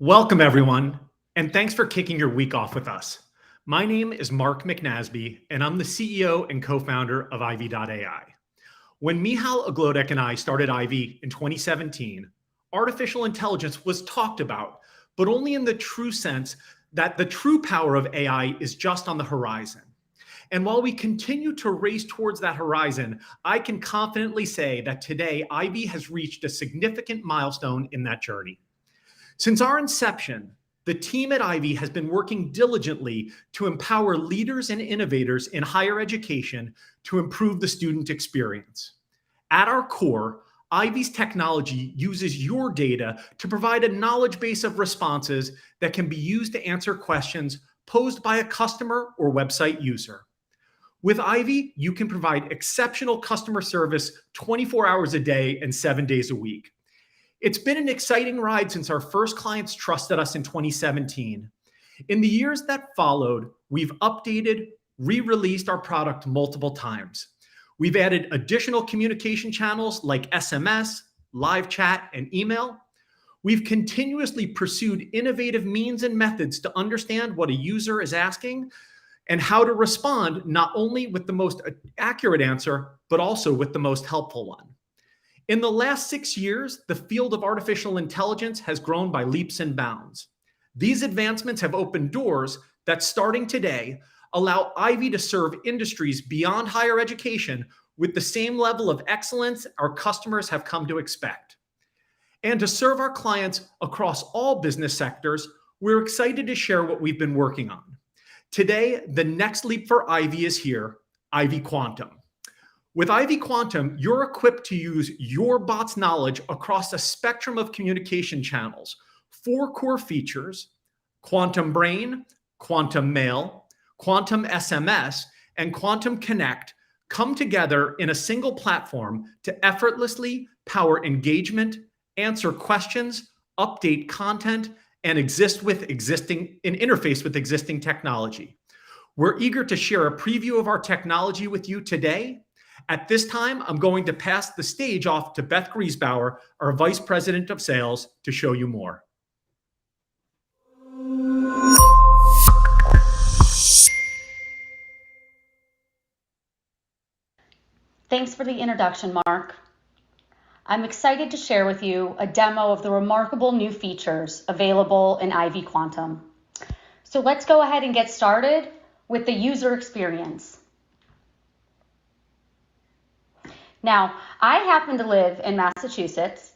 Welcome, everyone, and thanks for kicking your week off with us. My name is Mark McNasby, and I'm the CEO and co-founder of Ivy.ai. When Michal Oglodek and I started Ivy in 2017, artificial intelligence was talked about, but only in the true sense that the true power of AI is just on the horizon. And while we continue to race towards that horizon, I can confidently say that today Ivy has reached a significant milestone in that journey. Since our inception, the team at Ivy has been working diligently to empower leaders and innovators in higher education to improve the student experience. At our core, Ivy's technology uses your data to provide a knowledge base of responses that can be used to answer questions posed by a customer or website user. With Ivy, you can provide exceptional customer service 24 hours a day and 7 days a week. It's been an exciting ride since our first clients trusted us in 2017. In the years that followed, we've updated, re-released our product multiple times. We've added additional communication channels like SMS, live chat, and email. We've continuously pursued innovative means and methods to understand what a user is asking and how to respond not only with the most accurate answer, but also with the most helpful one. In the last 6 years, the field of artificial intelligence has grown by leaps and bounds. These advancements have opened doors that, starting today, allow Ivy to serve industries beyond higher education with the same level of excellence our customers have come to expect. And to serve our clients across all business sectors, we're excited to share what we've been working on. Today, the next leap for Ivy is here, IvyQuantum. With IvyQuantum, you're equipped to use your bot's knowledge across a spectrum of communication channels. 4 core features: Quantum Brain, Quantum Mail, Quantum SMS, and Quantum Connect come together in a single platform to effortlessly power engagement, answer questions, update content, and interface with existing technology. We're eager to share a preview of our technology with you today. At this time, I'm going to pass the stage off to Beth Griesbauer, our Vice President of Sales, to show you more. Thanks for the introduction, Mark. I'm excited to share with you a demo of the remarkable new features available in IvyQuantum. So let's go ahead and get started with the user experience. Now, I happen to live in Massachusetts,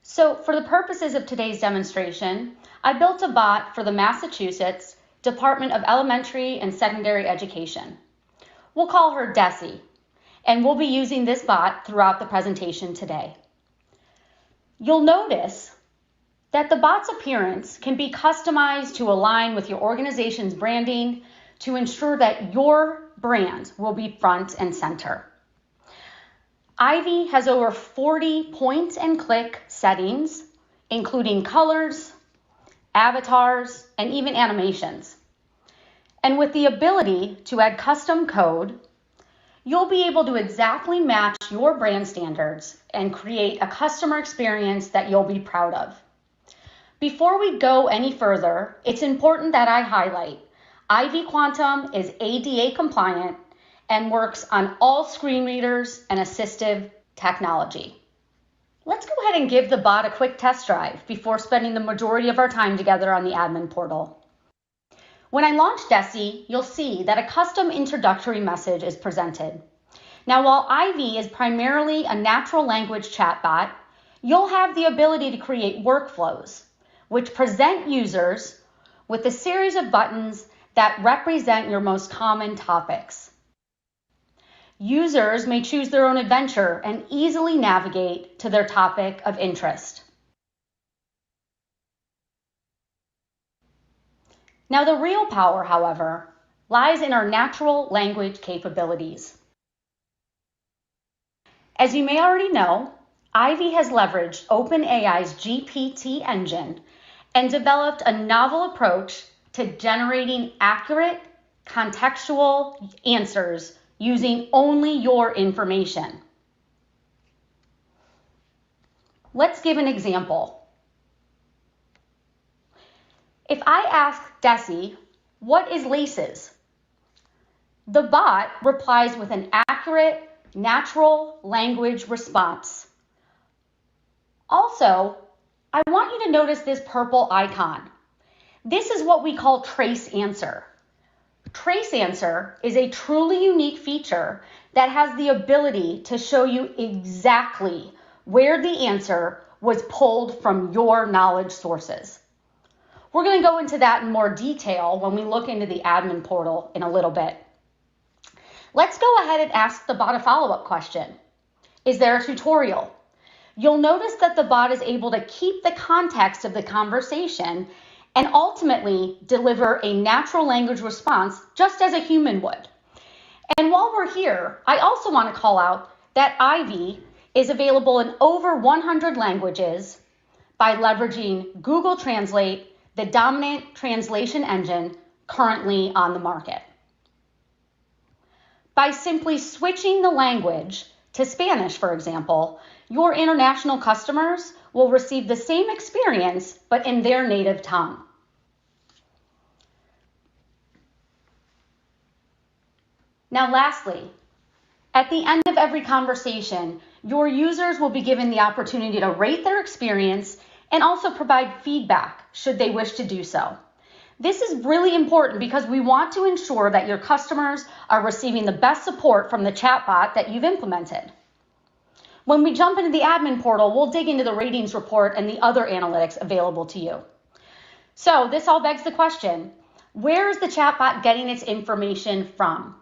so for the purposes of today's demonstration, I built a bot for the Massachusetts Department of Elementary and Secondary Education. We'll call her Desi, and we'll be using this bot throughout the presentation today. You'll notice that the bot's appearance can be customized to align with your organization's branding to ensure that your brand will be front and center. Ivy has over 40 point and click settings, including colors, avatars, and even animations. And with the ability to add custom code, you'll be able to exactly match your brand standards and create a customer experience that you'll be proud of. Before we go any further, it's important that I highlight IvyQuantum is ADA compliant and works on all screen readers and assistive technology. Let's go ahead and give the bot a quick test drive before spending the majority of our time together on the admin portal. When I launch Desi, you'll see that a custom introductory message is presented. Now, while Ivy is primarily a natural language chatbot, you'll have the ability to create workflows, which present users with a series of buttons that represent your most common topics. Users may choose their own adventure and easily navigate to their topic of interest. Now, the real power, however, lies in our natural language capabilities. As you may already know, Ivy has leveraged OpenAI's GPT engine and developed a novel approach to generating accurate, contextual answers using only your information. Let's give an example. If I ask Desi, what is laces? The bot replies with an accurate, natural language response. Also, I want you to notice this purple icon. This is what we call trace answer. Trace answer is a truly unique feature that has the ability to show you exactly where the answer was pulled from your knowledge sources. We're going to go into that in more detail when we look into the admin portal in a little bit. Let's go ahead and ask the bot a follow-up question. Is there a tutorial? You'll notice that the bot is able to keep the context of the conversation and ultimately deliver a natural language response just as a human would. And while we're here, I also want to call out that Ivy is available in over 100 languages by leveraging Google Translate, the dominant translation engine currently on the market. By simply switching the language to Spanish, for example, your international customers will receive the same experience, but in their native tongue. Now, lastly, at the end of every conversation, your users will be given the opportunity to rate their experience and also provide feedback should they wish to do so. This is really important because we want to ensure that your customers are receiving the best support from the chatbot that you've implemented. When we jump into the admin portal, we'll dig into the ratings report and the other analytics available to you. So this all begs the question, where is the chatbot getting its information from?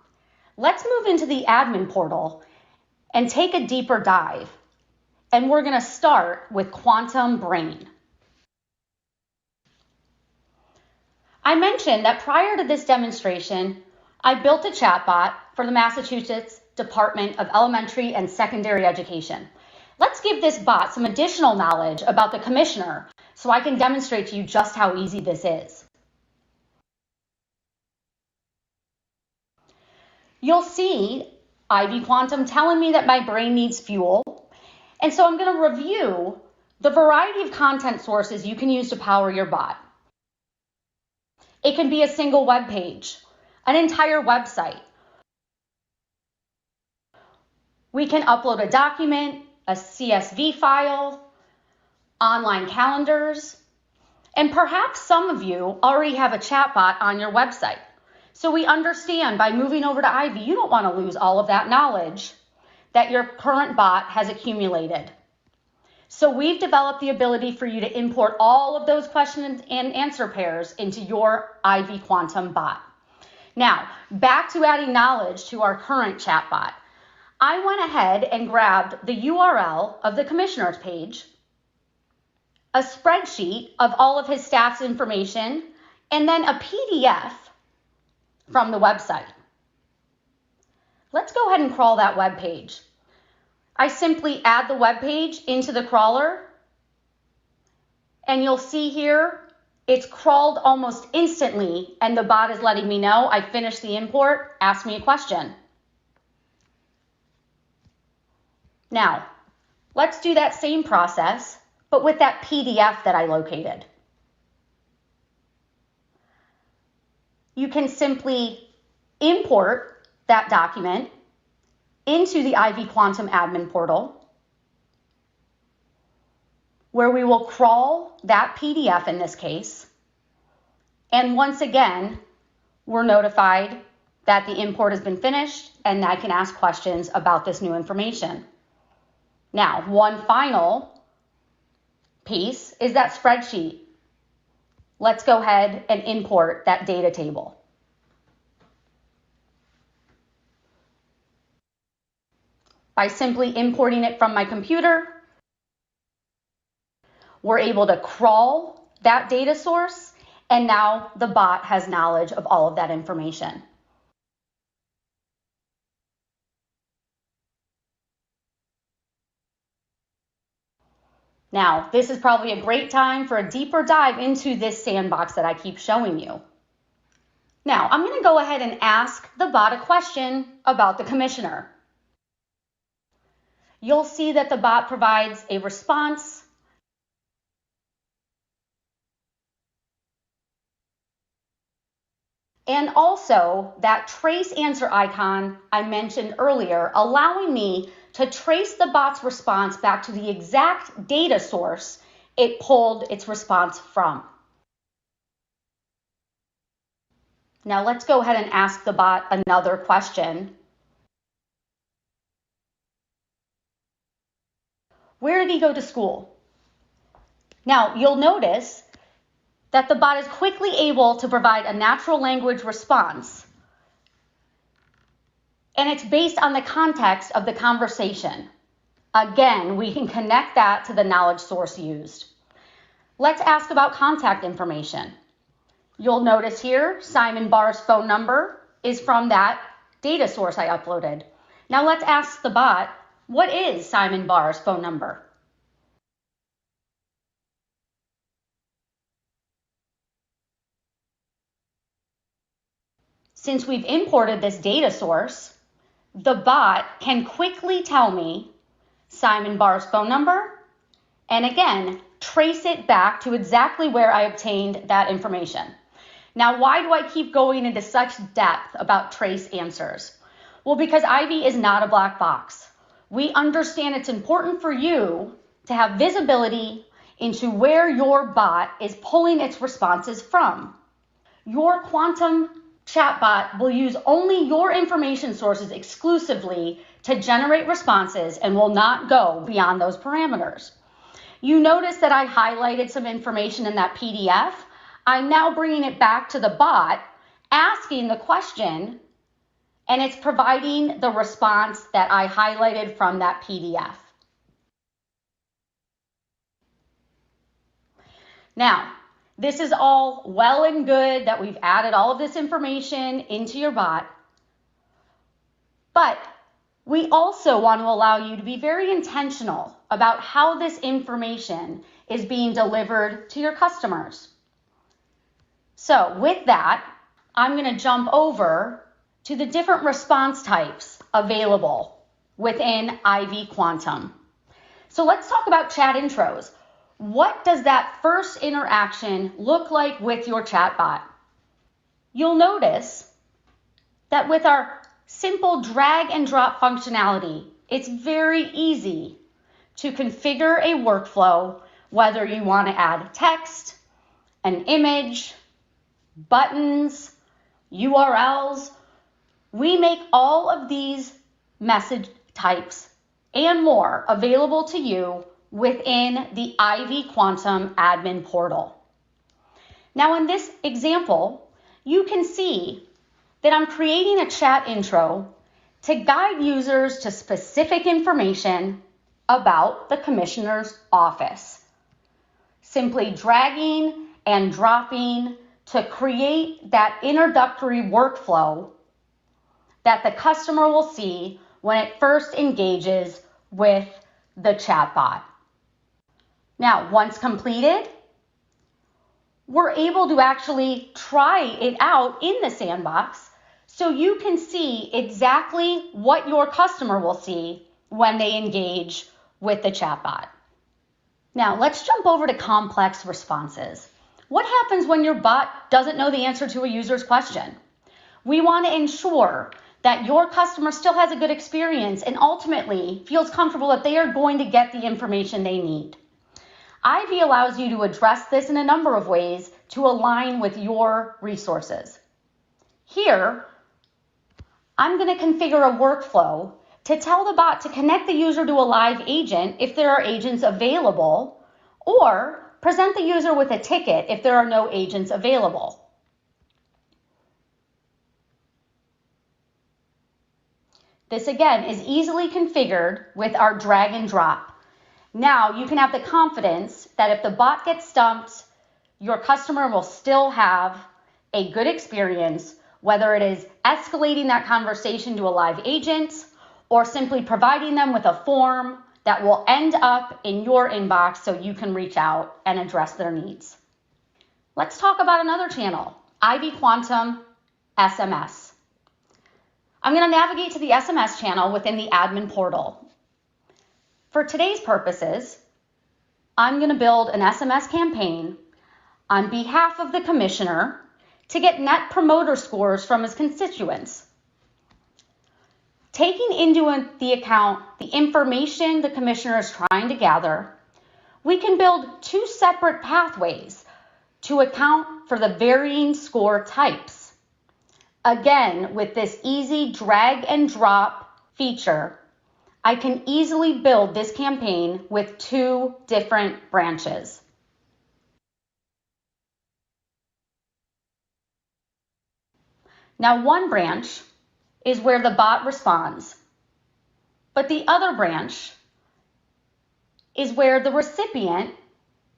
Let's move into the admin portal and take a deeper dive. And we're going to start with Quantum Brain. I mentioned that prior to this demonstration, I built a chatbot for the Massachusetts Department of Elementary and Secondary Education. Let's give this bot some additional knowledge about the commissioner so I can demonstrate to you just how easy this is. You'll see IvyQuantum telling me that my brain needs fuel. And so I'm going to review the variety of content sources you can use to power your bot. It can be a single web page, an entire website. We can upload a document, a CSV file, online calendars, and perhaps some of you already have a chatbot on your website. So we understand by moving over to Ivy, you don't want to lose all of that knowledge that your current bot has accumulated. So we've developed the ability for you to import all of those question and answer pairs into your IvyQuantum bot. Now, back to adding knowledge to our current chatbot. I went ahead and grabbed the URL of the commissioner's page, a spreadsheet of all of his staff's information, and then a PDF from the website. Let's go ahead and crawl that web page. I simply add the web page into the crawler, and you'll see here it's crawled almost instantly, and the bot is letting me know I finished the import. Ask me a question. Now, let's do that same process, but with that PDF that I located. You can simply import that document into the IvyQuantum admin portal, where we will crawl that PDF in this case. And once again, we're notified that the import has been finished and I can ask questions about this new information. Now, one final piece is that spreadsheet. Let's go ahead and import that data table. By simply importing it from my computer, we're able to crawl that data source, and now the bot has knowledge of all of that information. Now, this is probably a great time for a deeper dive into this sandbox that I keep showing you. Now, I'm going to go ahead and ask the bot a question about the commissioner. You'll see that the bot provides a response and also that trace answer icon I mentioned earlier, allowing me to trace the bot's response back to the exact data source it pulled its response from. Now let's go ahead and ask the bot another question. Where did he go to school? Now you'll notice that the bot is quickly able to provide a natural language response, and it's based on the context of the conversation. Again, we can connect that to the knowledge source used. Let's ask about contact information. You'll notice here, Simon Barr's phone number is from that data source I uploaded. Now let's ask the bot, what is Simon Barr's phone number? Since we've imported this data source, the bot can quickly tell me Simon Barr's phone number, and again, trace it back to exactly where I obtained that information. Now, why do I keep going into such depth about trace answers? Well, because Ivy is not a black box. We understand it's important for you to have visibility into where your bot is pulling its responses from. Your quantum chatbot will use only your information sources exclusively to generate responses and will not go beyond those parameters. You notice that I highlighted some information in that PDF. I'm now bringing it back to the bot, asking the question, and it's providing the response that I highlighted from that PDF. Now, this is all well and good that we've added all of this information into your bot, but we also want to allow you to be very intentional about how this information is being delivered to your customers. So with that, I'm going to jump over to the different response types available within IvyQuantum. So let's talk about chat intros. What does that first interaction look like with your chatbot? You'll notice that with our simple drag and drop functionality, it's very easy to configure a workflow, whether you want to add text, an image, buttons, URLs. We make all of these message types and more available to you within the IvyQuantum admin portal. Now in this example, you can see that I'm creating a chat intro to guide users to specific information about the commissioner's office. Simply dragging and dropping to create that introductory workflow that the customer will see when it first engages with the chatbot. Now, once completed, we're able to actually try it out in the sandbox so you can see exactly what your customer will see when they engage with the chatbot. Now, let's jump over to complex responses. What happens when your bot doesn't know the answer to a user's question? We want to ensure that your customer still has a good experience and ultimately feels comfortable that they are going to get the information they need. Ivy allows you to address this in a number of ways to align with your resources. Here, I'm going to configure a workflow to tell the bot to connect the user to a live agent if there are agents available, or present the user with a ticket if there are no agents available. This again is easily configured with our drag and drop. Now you can have the confidence that if the bot gets stumped, your customer will still have a good experience, whether it is escalating that conversation to a live agent or simply providing them with a form that will end up in your inbox so you can reach out and address their needs. Let's talk about another channel, IvyQuantum SMS. I'm going to navigate to the SMS channel within the admin portal. For today's purposes, I'm going to build an SMS campaign on behalf of the commissioner to get net promoter scores from his constituents. Taking into the account the information the commissioner is trying to gather, we can build two separate pathways to account for the varying score types. Again, with this easy drag and drop feature, I can easily build this campaign with two different branches. Now, one branch is where the bot responds, but the other branch is where the recipient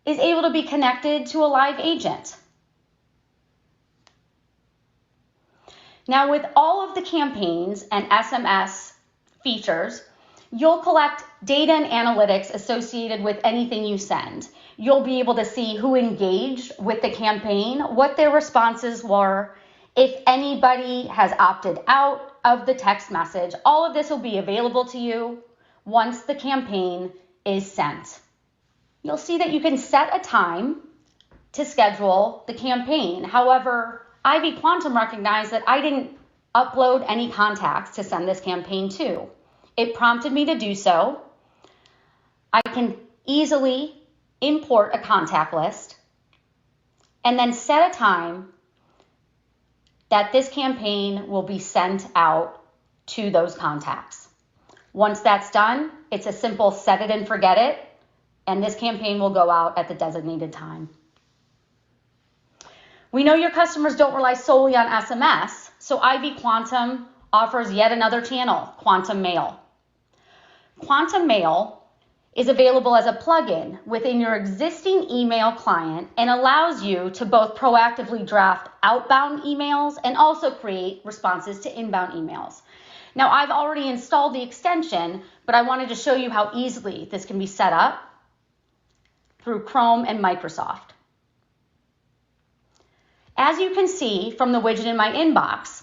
is able to be connected to a live agent. Now, with all of the campaigns and SMS features, you'll collect data and analytics associated with anything you send. You'll be able to see who engaged with the campaign, what their responses were, if anybody has opted out of the text message. All of this will be available to you once the campaign is sent. You'll see that you can set a time to schedule the campaign. However, IvyQuantum recognized that I didn't upload any contacts to send this campaign to. It prompted me to do so. I can easily import a contact list and then set a time that this campaign will be sent out to those contacts. Once that's done, it's a simple set it and forget it, and this campaign will go out at the designated time. We know your customers don't rely solely on SMS, so IvyQuantum offers yet another channel, Quantum Mail. Quantum Mail is available as a plugin within your existing email client and allows you to both proactively draft outbound emails and also create responses to inbound emails. Now, I've already installed the extension, but I wanted to show you how easily this can be set up through Chrome and Microsoft. As you can see from the widget in my inbox,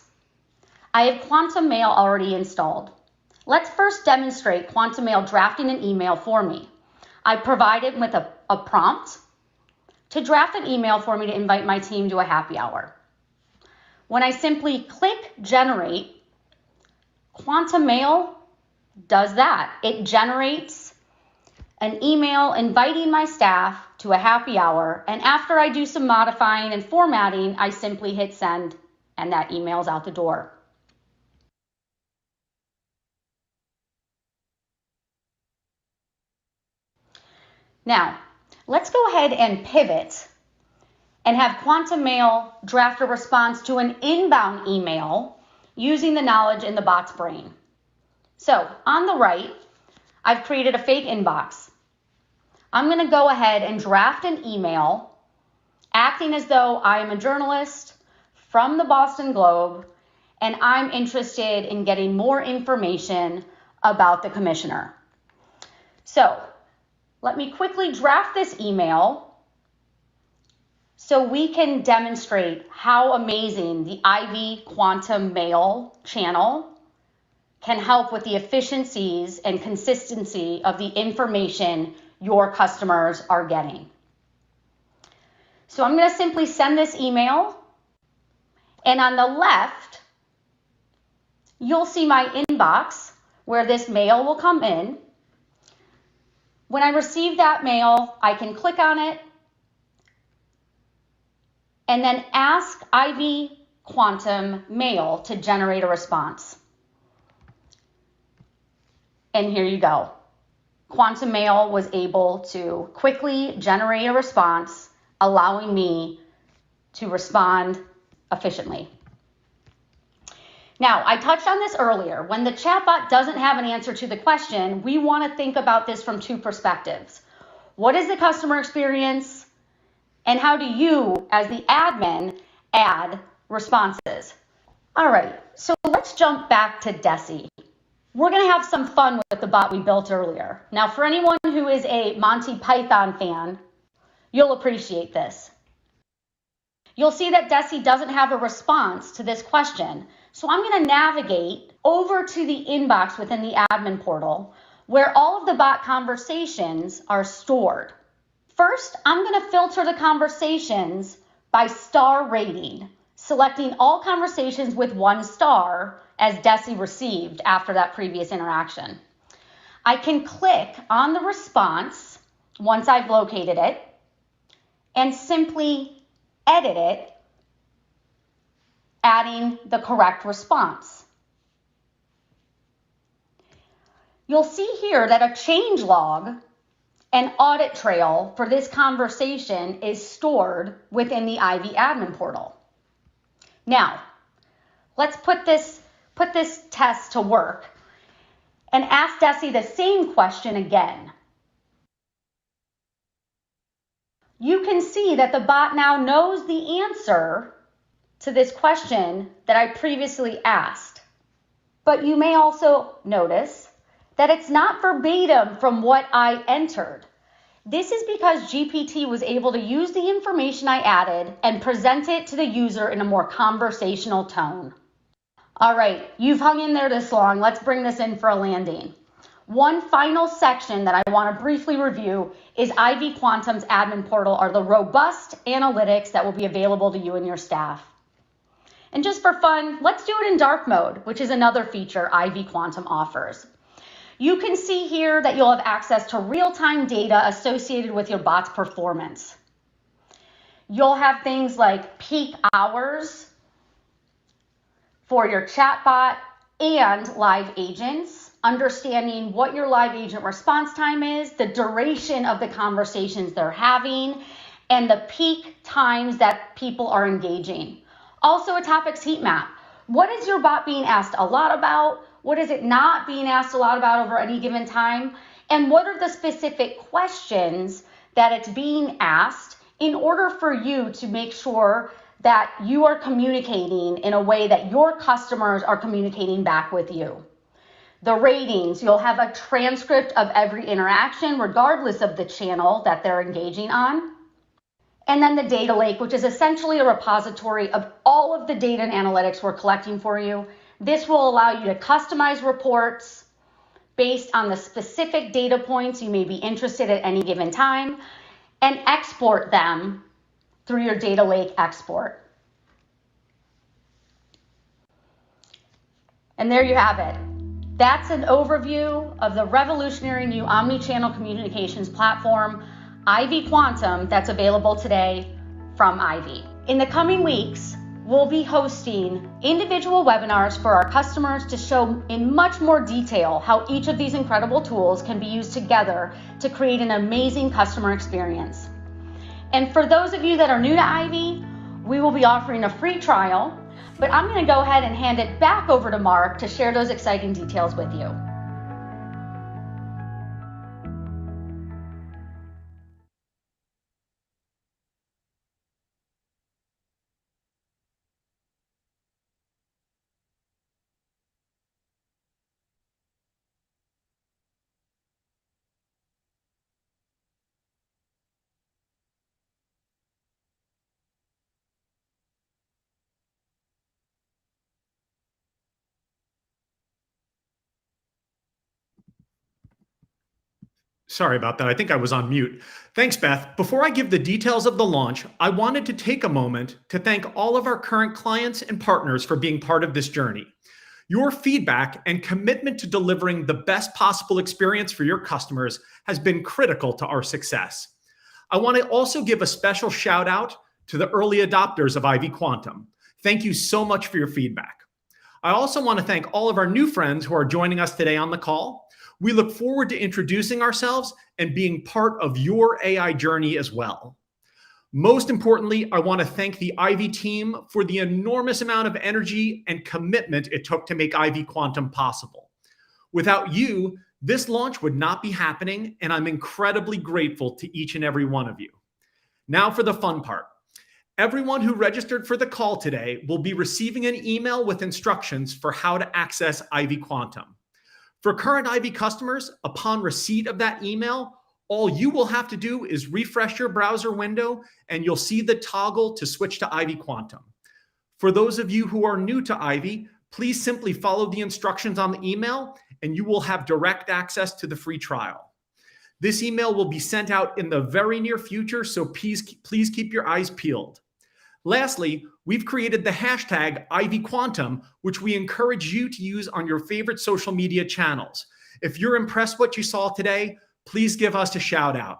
I have Quantum Mail already installed. Let's first demonstrate Quantum Mail drafting an email for me. I provide it with a prompt to draft an email for me to invite my team to a happy hour. When I simply click generate, Quantum Mail does that. It generates an email inviting my staff to a happy hour, and after I do some modifying and formatting, I simply hit send, and that email's out the door. Now, let's go ahead and pivot and have Quantum Mail draft a response to an inbound email using the knowledge in the bot's brain. So on the right, I've created a fake inbox. I'm going to go ahead and draft an email acting as though I am a journalist from the Boston Globe and I'm interested in getting more information about the commissioner. So let me quickly draft this email so we can demonstrate how amazing the IvyQuantum Mail channel can help with the efficiencies and consistency of the information your customers are getting. So I'm going to simply send this email, and on the left, you'll see my inbox where this mail will come in. When I receive that mail, I can click on it and then ask IvyQuantum Mail to generate a response. And here you go. Quantum Mail was able to quickly generate a response, allowing me to respond efficiently. Now, I touched on this earlier. When the chatbot doesn't have an answer to the question, we want to think about this from two perspectives. What is the customer experience? And how do you, as the admin, add responses? All right, so let's jump back to Desi. We're going to have some fun with the bot we built earlier. Now, for anyone who is a Monty Python fan, you'll appreciate this. You'll see that Desi doesn't have a response to this question. So I'm going to navigate over to the inbox within the admin portal where all of the bot conversations are stored. First, I'm going to filter the conversations by star rating. selecting all conversations with 1 star as Desi received after that previous interaction. I can click on the response once I've located it and simply edit it, adding the correct response. You'll see here that a change log and audit trail for this conversation is stored within the Ivy admin portal. Now, let's put this test to work and ask Desi the same question again. You can see that the bot now knows the answer to this question that I previously asked. But you may also notice that it's not verbatim from what I entered. This is because GPT was able to use the information I added and present it to the user in a more conversational tone. All right, you've hung in there this long. Let's bring this in for a landing. One final section that I want to briefly review is IvyQuantum's admin portal, or the robust analytics that will be available to you and your staff. And just for fun, let's do it in dark mode, which is another feature IvyQuantum offers. You can see here that you'll have access to real-time data associated with your bot's performance. You'll have things like peak hours for your chatbot and live agents, understanding what your live agent response time is, the duration of the conversations they're having, and the peak times that people are engaging. Also a topics heat map. What is your bot being asked a lot about? What is it not being asked a lot about over any given time? And what are the specific questions that it's being asked in order for you to make sure that you are communicating in a way that your customers are communicating back with you? The ratings, you'll have a transcript of every interaction regardless of the channel that they're engaging on. And then the data lake, which is essentially a repository of all of the data and analytics we're collecting for you. This will allow you to customize reports based on the specific data points you may be interested at any given time and export them through your data lake export. And there you have it. That's an overview of the revolutionary new omni-channel communications platform, IvyQuantum, that's available today from Ivy. In the coming weeks, we'll be hosting individual webinars for our customers to show in much more detail how each of these incredible tools can be used together to create an amazing customer experience. And for those of you that are new to Ivy, we will be offering a free trial, but I'm going to go ahead and hand it back over to Mark to share those exciting details with you. Sorry about that. I think I was on mute. Thanks, Beth. Before I give the details of the launch, I wanted to take a moment to thank all of our current clients and partners for being part of this journey. Your feedback and commitment to delivering the best possible experience for your customers has been critical to our success. I want to also give a special shout out to the early adopters of IvyQuantum. Thank you so much for your feedback. I also want to thank all of our new friends who are joining us today on the call. We look forward to introducing ourselves and being part of your AI journey as well. Most importantly, I want to thank the Ivy team for the enormous amount of energy and commitment it took to make IvyQuantum possible. Without you, this launch would not be happening, and I'm incredibly grateful to each and every one of you. Now for the fun part. Everyone who registered for the call today will be receiving an email with instructions for how to access IvyQuantum. For current Ivy customers, upon receipt of that email, all you will have to do is refresh your browser window and you'll see the toggle to switch to IvyQuantum. For those of you who are new to Ivy, please simply follow the instructions on the email and you will have direct access to the free trial. This email will be sent out in the very near future, so please keep your eyes peeled. Lastly, we've created the hashtag IvyQuantum, which we encourage you to use on your favorite social media channels. If you're impressed what you saw today, please give us a shout out.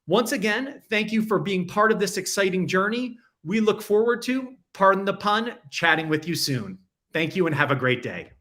Once again, thank you for being part of this exciting journey. We look forward to, pardon the pun, chatting with you soon. Thank you and have a great day.